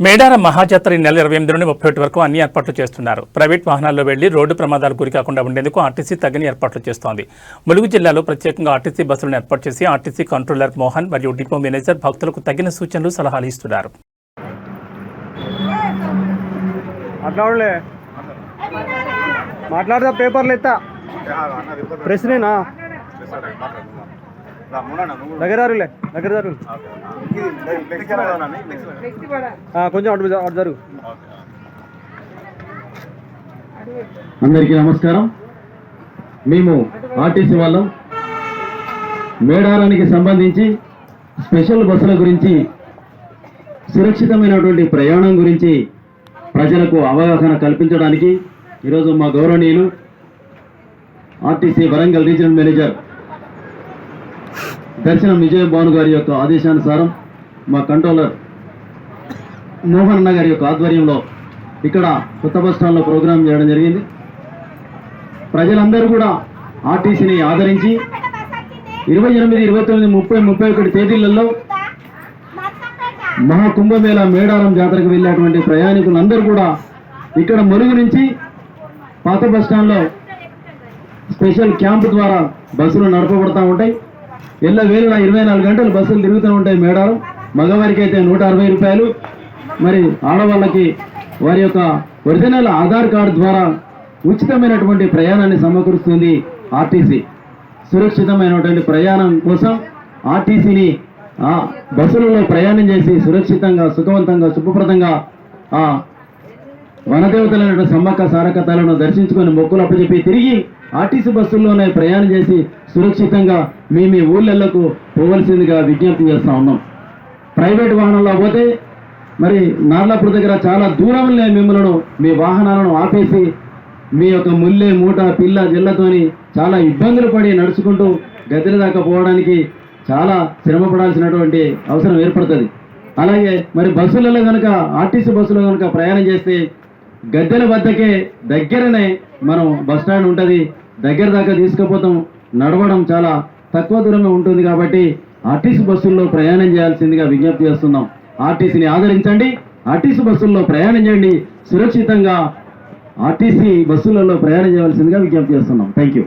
మేడారం మహాజాతర ఈ నెల 28 నుండి 31 వరకు అన్ని ఏర్పాట్లు చేస్తున్నారు. ప్రైవేట్ వాహనాల్లో వెళ్లి రోడ్డు ప్రమాదాలకు గురికాకుండా ఉండేందుకు ఆర్టీసీ తగిన ఏర్పాట్లు చేస్తోంది. ములుగు జిల్లాలో ప్రత్యేకంగా ఆర్టీసీ బస్సులను ఏర్పాటు చేసి ఆర్టీసీ కంట్రోలర్ మోహన్ మరియు డిపో మేనేజర్ భక్తులకు తగిన సూచనలు సలహాలు ఇస్తున్నారు. మాట్లాడదా పేపర్లు ఎత్తా ప్రశ్నేనా దగ్గర కొంచెం అటు జరుగు. అందరికీ నమస్కారం. మేము ఆర్టీసీ వాళ్ళం మేడారానికి సంబంధించి స్పెషల్ బస్సుల గురించి, సురక్షితమైనటువంటి ప్రయాణం గురించి ప్రజలకు అవగాహన కల్పించడానికి ఈరోజు మా గౌరవనీయులు ఆర్టీసీ వరంగల్ రీజనల్ మేనేజర్ దర్శనం విజయ భాను గారి యొక్క ఆదేశానుసారం మా కంట్రోలర్ మోహన్ అన్న గారి యొక్క ఆధ్వర్యంలో ఇక్కడ కొత్త బస్ స్టాండ్లో ప్రోగ్రాం చేయడం జరిగింది. ప్రజలందరూ కూడా ఆర్టీసీని ఆదరించి 28, 29, 30, 31 తేదీలలో మహాకుంభమేళా మేడారం జాతరకు వెళ్ళేటువంటి ప్రయాణికులందరూ కూడా ఇక్కడ ములుగు నుంచి పాత బస్ స్టాండ్లో స్పెషల్ క్యాంపు ద్వారా బస్సులు నడపబడుతూ ఉంటాయి. ఎల్లవేళ 24 గంటలు బస్సులు తిరుగుతూ ఉంటాయి. మేడారం మగవారికి అయితే 160 రూపాయలు, మరి ఆడవాళ్ళకి వారి యొక్క ఒరిజినల్ ఆధార్ కార్డు ద్వారా ఉచితమైనటువంటి ప్రయాణాన్ని సమకూరుస్తుంది ఆర్టీసీ. సురక్షితమైనటువంటి ప్రయాణం కోసం ఆర్టీసీని బస్సులలో ప్రయాణం చేసి సురక్షితంగా, సుఖవంతంగా, శుభప్రదంగా వనదేవతలైన సమ్మక్క సారకతలను దర్శించుకొని మొక్కులు అప్పచెప్పి తిరిగి ఆర్టీసీ బస్సుల్లోనే ప్రయాణం చేసి సురక్షితంగా మీ ఊళ్ళకు పోవలసిందిగా విజ్ఞప్తి చేస్తూ ఉన్నాం. ప్రైవేట్ వాహనంలో పోతే మరి నార్లాపూర్ దగ్గర చాలా దూరంలో మిమ్మల్ని మీ వాహనాలను ఆపేసి మీ యొక్క ముల్లె మూట పిల్ల జిల్లతోని చాలా ఇబ్బందులు పడి నడుచుకుంటూ గద్దెల దాకా పోవడానికి చాలా శ్రమ పడాల్సినటువంటి అవసరం ఏర్పడుతుంది. అలాగే మరి బస్సులలో కనుక, ఆర్టీసీ బస్సులో కనుక ప్రయాణం చేస్తే గద్దెల వద్దకే దగ్గరనే మనం బస్ స్టాండ్ ఉంటుంది, దగ్గర దాకా తీసుకుపోతాం. నడవడం చాలా తక్కువ దూరమే ఉంటుంది కాబట్టి ఆర్టీసీ బస్సుల్లో ప్రయాణం చేయాల్సిందిగా విజ్ఞప్తి చేస్తున్నాం. ఆర్టీసీని ఆదరించండి, ఆర్టీసీ బస్సుల్లో ప్రయాణం చేయండి, సురక్షితంగా ఆర్టీసీ బస్సులలో ప్రయాణం చేయవలసిందిగా విజ్ఞప్తి చేస్తున్నాం. Thank you.